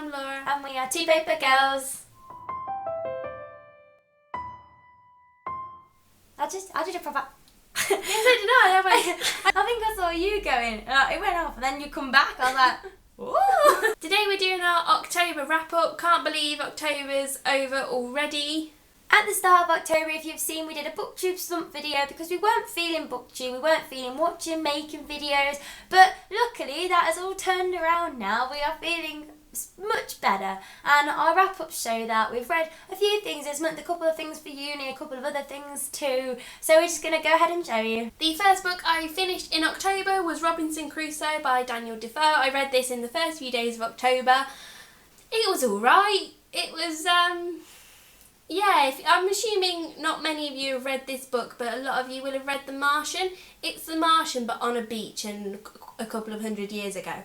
I'm Laura. And we are TwoPaperGirls. I did a proper... Yes, I did I. I think I saw you going. It went off and then you come back. I was like, ooh. Today we're doing our October wrap-up. Can't believe October's over already. At the start of October, if you've seen, we did a booktube slump video because we weren't feeling booktube, we weren't feeling watching, making videos, but luckily that has all turned around now. We are feeling much better, and our wrap-ups show that we've read a few things this month, a couple of things for uni, a couple of other things too, so we're just going to go ahead and show you. The first book I finished in October was Robinson Crusoe by Daniel Defoe. I read this in the first few days of October. It was alright. It was, yeah, I'm assuming not many of you have read this book, but a lot of you will have read The Martian. It's The Martian, but on a beach and a couple of 100 years ago.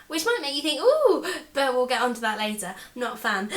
Which might make you think, ooh, but we'll get onto that later. I'm not a fan.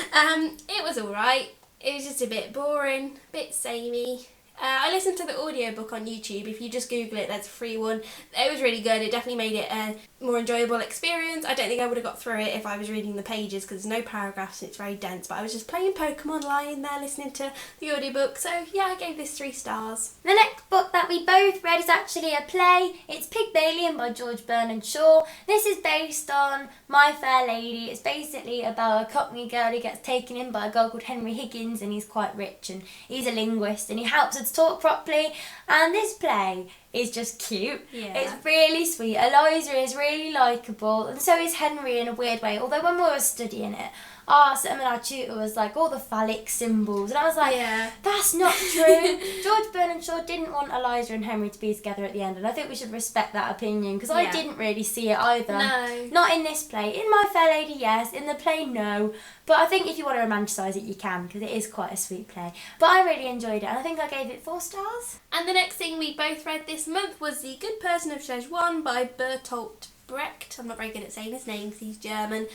It was alright. It was just a bit boring, a bit samey. I listened to the audiobook on YouTube. If you just Google it, there's a free one. It was really good. It definitely made it a more enjoyable experience. I don't think I would have got through it if I was reading the pages because there's no paragraphs and it's very dense, but I was just playing Pokemon, lying there listening to the audiobook. So yeah, I gave this 3 stars. The next book that we both read is actually a play. It's Balian by George Bernard Shaw. This is based on My Fair Lady. It's basically about a Cockney girl who gets taken in by a guy called Henry Higgins, and he's quite rich and he's a linguist and he helps her to talk properly, and this play is just cute. Yeah. It's really sweet. Eliza is really likeable, and so is Henry in a weird way, although when we were studying it, our tutor was like all the phallic symbols, and I was like, Yeah. that's not true. George Bernard Shaw didn't want Eliza and Henry to be together at the end, and I think we should respect that opinion, because I didn't really see it either. No. Not in this play. In My Fair Lady, yes. In the play, no. But I think if you want to romanticise it, you can, because it is quite a sweet play. But I really enjoyed it, and I think I gave it 4 stars. And the next thing we both read this month was The Good Person of Szechuan by Bertolt Brecht. I'm not very good at saying his name because he's German.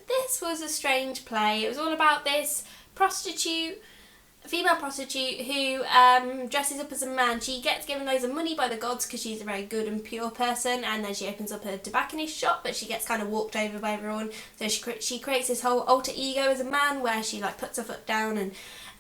This was a strange play. It was all about this female prostitute who dresses up as a man. She gets given loads of money by the gods because she's a very good and pure person, and then she opens up a tobacconist shop, but she gets kind of walked over by everyone. So she creates this whole alter ego as a man where she like puts her foot down, and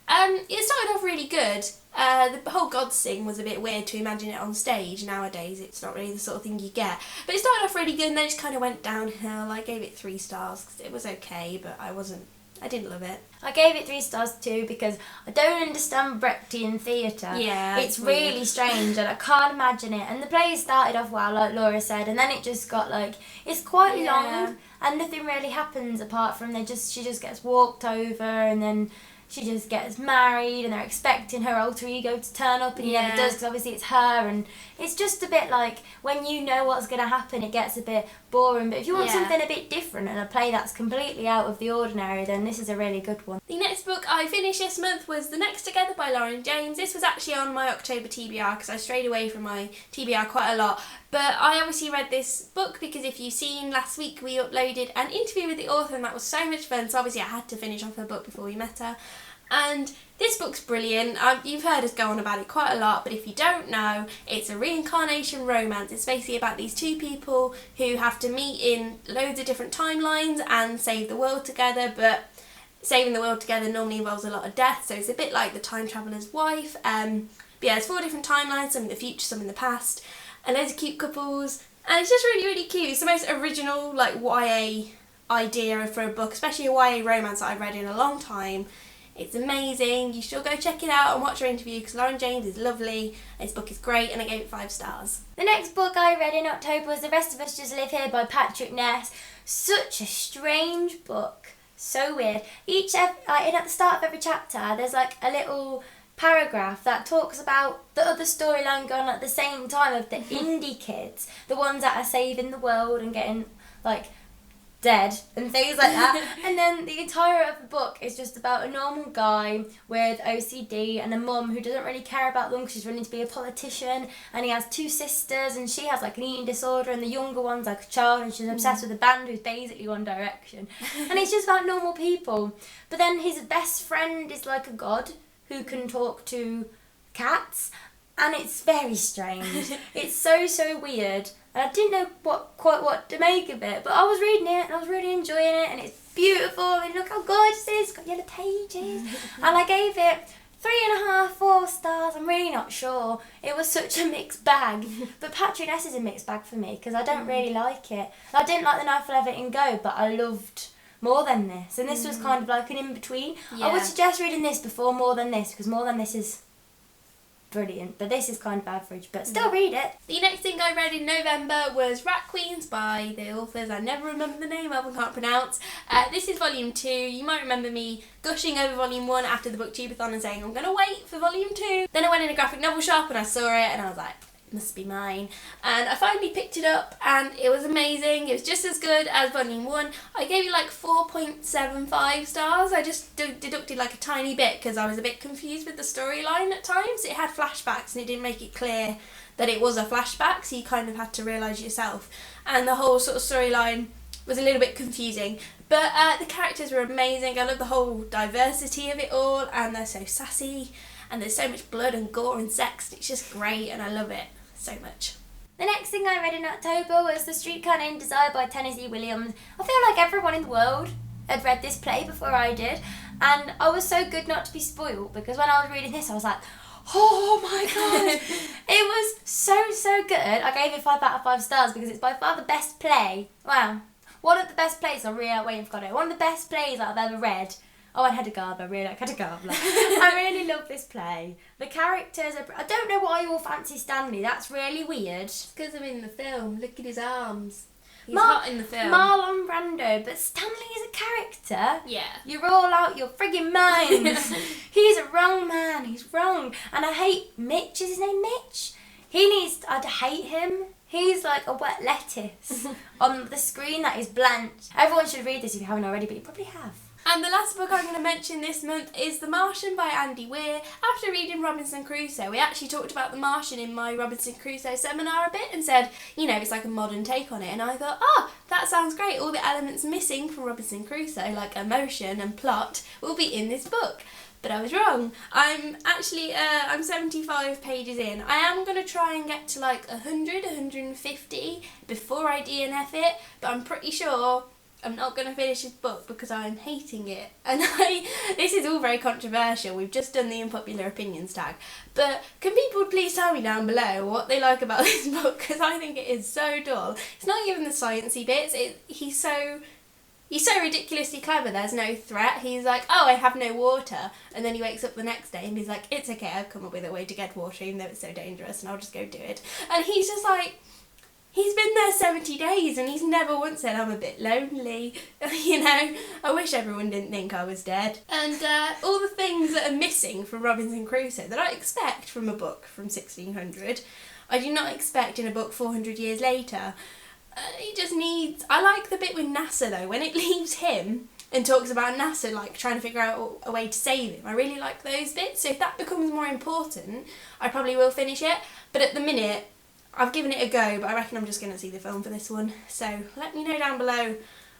it started off really good. The whole gods thing was a bit weird to imagine it on stage. Nowadays it's not really the sort of thing you get, but it started off really good and then it just kind of went downhill. I gave it 3 stars because it was okay, but I didn't love it. I gave it 3 stars too because I don't understand Brechtian theatre. Yeah, it's really strange and I can't imagine it. And the play started off well, like Laura said, and then it just got like, it's quite long and nothing really happens apart from she just gets walked over and then she just gets married and they're expecting her alter ego to turn up and he never does because obviously it's her, and it's just a bit like when you know what's going to happen it gets a bit boring, but if you want something a bit different and a play that's completely out of the ordinary, then this is a really good one. The next book I finished this month was The Next Together by Lauren James. This was actually on my October TBR because I strayed away from my TBR quite a lot, but I obviously read this book because if you've seen last week we uploaded an interview with the author and that was so much fun, so obviously I had to finish off her book before we met her. And this book's brilliant. You've heard us go on about it quite a lot, but if you don't know, it's a reincarnation romance. It's basically about these 2 people who have to meet in loads of different timelines and save the world together, but saving the world together normally involves a lot of death, so it's a bit like The Time Traveller's Wife. But yeah, there's 4 different timelines, some in the future, some in the past, and loads of cute couples, and it's just really, really cute. It's the most original like YA idea for a book, especially a YA romance that I've read in a long time. It's amazing. You should go check it out and watch her interview because Lauren James is lovely. This book is great and I gave it 5 stars. The next book I read in October was The Rest of Us Just Live Here by Patrick Ness. Such a strange book. So weird. At the start of every chapter there's like a little paragraph that talks about the other storyline going on at the same time of the indie kids, the ones that are saving the world and getting like dead and things like that. And then the entire of the book is just about a normal guy with OCD and a mum who doesn't really care about them because she's running to be a politician, and he has 2 sisters and she has like an eating disorder and the younger one's like a child and she's obsessed with a band who's basically One Direction. And it's just like normal people, but then his best friend is like a god who can talk to cats, and it's very strange. It's so weird. And I didn't know quite what to make of it, but I was reading it and I was really enjoying it, and it's beautiful, and look how gorgeous it is, it's got yellow pages. And I gave it 3.5, 4 stars. I'm really not sure. It was such a mixed bag. But Patrick Ness is a mixed bag for me because I don't really like it. I didn't like The Knife Will Let It Go, but I loved More Than This. And this was kind of like an in-between. Yeah. I would suggest reading this before More Than This because More Than This is brilliant. But this is kind of average, but still read it. The next thing I read in November was Rat Queens by the authors I never remember the name of and can't pronounce. This is volume 2. You might remember me gushing over volume 1 after the booktubeathon and saying I'm going to wait for volume 2. Then I went in a graphic novel shop and I saw it and I was like, it must be mine. And I finally picked it up and it was amazing. It was just as good as volume 1. I gave it like 4.75 stars. I just deducted like a tiny bit because I was a bit confused with the storyline at times. It had flashbacks and it didn't make it clear that it was a flashback, so you kind of had to realise yourself. And the whole sort of storyline was a little bit confusing. But the characters were amazing. I love the whole diversity of it all and they're so sassy and there's so much blood and gore and sex. It's just great and I love it so much. The next thing I read in October was The Streetcar Named Desire by Tennessee Williams. I feel like everyone in the world had read this play before I did, and I was so good not to be spoiled because when I was reading this I was like, oh my god, it was so good. I gave it 5 out of 5 stars because it's by far the best play. Wow, one of the best plays. I'm really waiting for it. One of the best plays I've ever read. Oh, and Hedda Gabler, I really like Hedda Gabler. I really love this play. The characters are... I don't know why you all fancy Stanley. That's really weird. It's because I'm in the film. Look at his arms. He's hot in the film. Marlon Brando, but Stanley is a character. Yeah. You're all out your friggin' minds. He's a wrong man. He's wrong. And I hate Mitch. Is his name Mitch? I'd hate him. He's like a wet lettuce on the screen that is blanched. Everyone should read this if you haven't already, but you probably have. And the last book I'm going to mention this month is The Martian by Andy Weir. After reading Robinson Crusoe, we actually talked about The Martian in my Robinson Crusoe seminar a bit and said, you know, it's like a modern take on it. And I thought, that sounds great. All the elements missing from Robinson Crusoe, like emotion and plot, will be in this book. But I was wrong. I'm 75 pages in. I am going to try and get to like 100, 150 before I DNF it, but I'm pretty sure I'm not going to finish this book because I'm hating it. And this is all very controversial. We've just done the unpopular opinions tag. But can people please tell me down below what they like about this book? Because I think it is so dull. It's not even the sciencey bits. He's so ridiculously clever. There's no threat. He's like, oh, I have no water. And then he wakes up the next day and he's like, it's okay, I've come up with a way to get water even though it's so dangerous and I'll just go do it. And he's just like... He's been there 70 days and he's never once said, I'm a bit lonely. You know, I wish everyone didn't think I was dead. And all the things that are missing from Robinson Crusoe that I expect from a book from 1600, I do not expect in a book 400 years later. He just needs... I like the bit with NASA though, when it leaves him and talks about NASA like trying to figure out a way to save him. I really like those bits. So if that becomes more important, I probably will finish it. But at the minute, I've given it a go, but I reckon I'm just going to see the film for this one. So let me know down below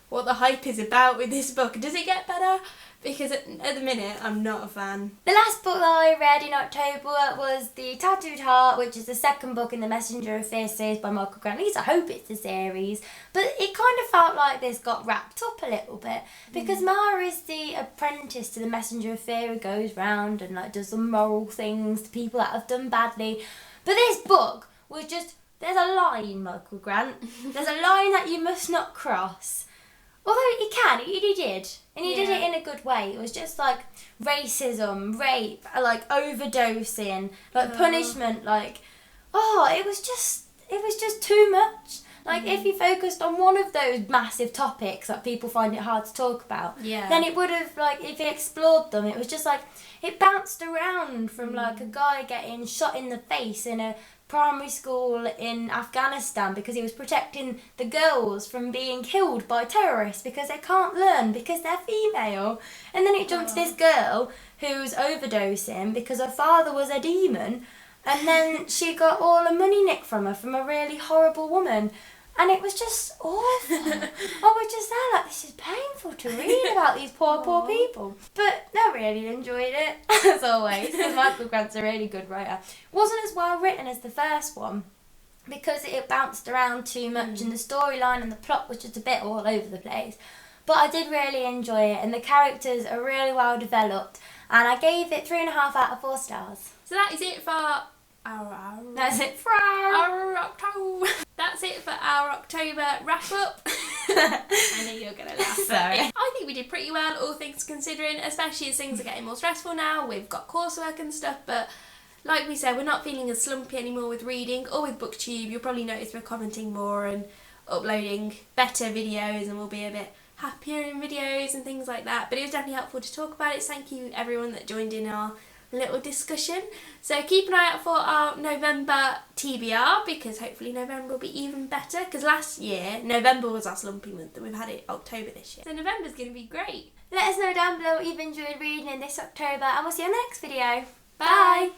what the hype is about with this book. Does it get better? Because at the minute, I'm not a fan. The last book that I read in October was The Tattooed Heart, which is the second book in the Messenger of Fear series by Michael Grant. At least I hope it's a series. But it kind of felt like this got wrapped up a little bit. Because Mara is the apprentice to the Messenger of Fear who goes round and like does some moral things to people that have done badly. But this book was just, there's a line, Michael Grant. There's a line that you must not cross. Although he did. And he did it in a good way. It was just like racism, rape, like overdosing, like punishment, like, it was just too much. Like if he focused on one of those massive topics that people find it hard to talk about, then it would have, like, if he explored them, it was just like, it bounced around from like a guy getting shot in the face in a primary school in Afghanistan because he was protecting the girls from being killed by terrorists because they can't learn because they're female. And then it jumped to this girl who's overdosing because her father was a demon, and then she got all the money nicked from her from a really horrible woman. And it was just awful. I was just there like, this is painful to read about these poor people. But I really enjoyed it, as always, because Michael Grant's a really good writer. It wasn't as well written as the first one, because it bounced around too much and the storyline and the plot was just a bit all over the place. But but I did really enjoy it, and the characters are really well developed, and I gave it 3.5 out of 4 stars. So that is it for That's it for our October. That's it for our October wrap up. I know you're gonna laugh. Sorry. I think we did pretty well, all things considering, especially as things are getting more stressful now. We've got coursework and stuff, but like we said, we're not feeling as slumpy anymore with reading or with BookTube. You'll probably notice we're commenting more and uploading better videos, and we'll be a bit happier in videos and things like that. But it was definitely helpful to talk about it. So thank you everyone that joined in our little discussion. So keep an eye out for our November TBR, because hopefully November will be even better, because last year November was our slumpy month and we've had it October this year. So November's going to be great. Let us know down below what you've enjoyed reading in this October, and we'll see you in the next video. Bye!